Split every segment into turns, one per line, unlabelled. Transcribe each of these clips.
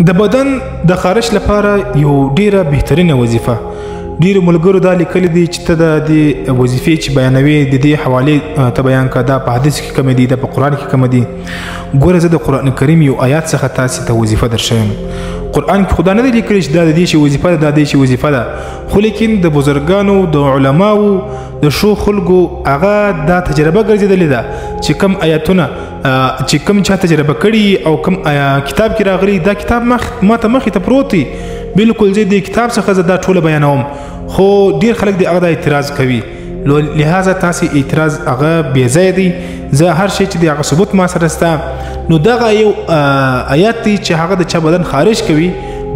د بدن د خارش لپاره یو ډیره بهترینه وظیفه ډیرو ملګرو دا لیکلي دي چې ته د دې وظیفې چې بیانوي د دې حوالې ته بیان کړه، دا په حدیث کې کوم دي، دا په قرآن کې کوم دي. ګوره زه د قرآن کریم یو آیات څخه تاسې ته وظیفه درښیم. قرآن کې خدا نه دی لیکلی چې دا د دې شی وظیفه ده، دا د دې شی وظیفه ده، خو لیکن د بزرګانو د علماو د ښو خلکو هغه دا تجربه ګرځېدلې ده چې کوم آیاتونه چې کوم چا تجربه کړي او کوم کتاب کې راغلي، دا کتاب ماته مخې ته پروت دی، بالکل زه د کتاب څخه زه دا ټوله بیانوم، خو ډیر خلک د هغه اعتراض کوي. لہذا تاسې اعتراض هغه بې ځایه دی. زه هر شی چې د هغه ثبوت ما سره شته، نو دغه یو آیات دی چې هغه د چا بدن خارج کوي،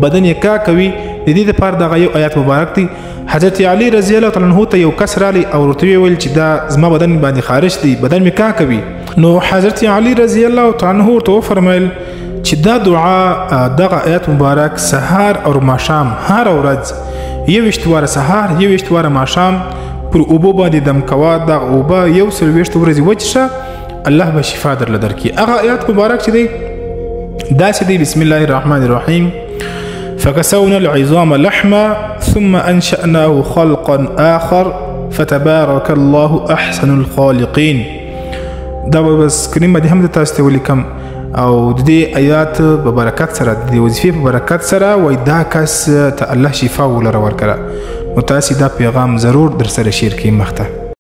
بدن یې کا کوي، د دې لپاره دغه یو آیات مبارک دی. حضرت علی رضی الله تعالی عنہ ته یو کس رالی او ورته ویل چې دا زما بدن باندې خارج دی، بدن مې کا کوي. نو حضرت علی رضی الله تعالی عنہ ورته وفرمایل چې دا دعا دغه آیات مبارک سهار او ماښام هر ورځ 21 واره سهار 21 واره ماښام پر اوبو باندې دم کوه، دغه اوبه 140 ورځې وچښه، الله به شفا درله درکړي. هغه آیات مبارک چې دی داسې دی: بسم الله الرحمن الرحیم فكسونا العظام لحما ثم انشأناه خلقا آخر فتبارك الله احسن الخالقين. دا به سکرین باندې هم د تاسو ته ولیکم او د دې آیات په برکت سره، د دې وظیفې په برکت سره وای دا کس ته الله شفا ولره ورکړه. نو تاسې دا پیغام ضرور در سره شیر کړئ. مخته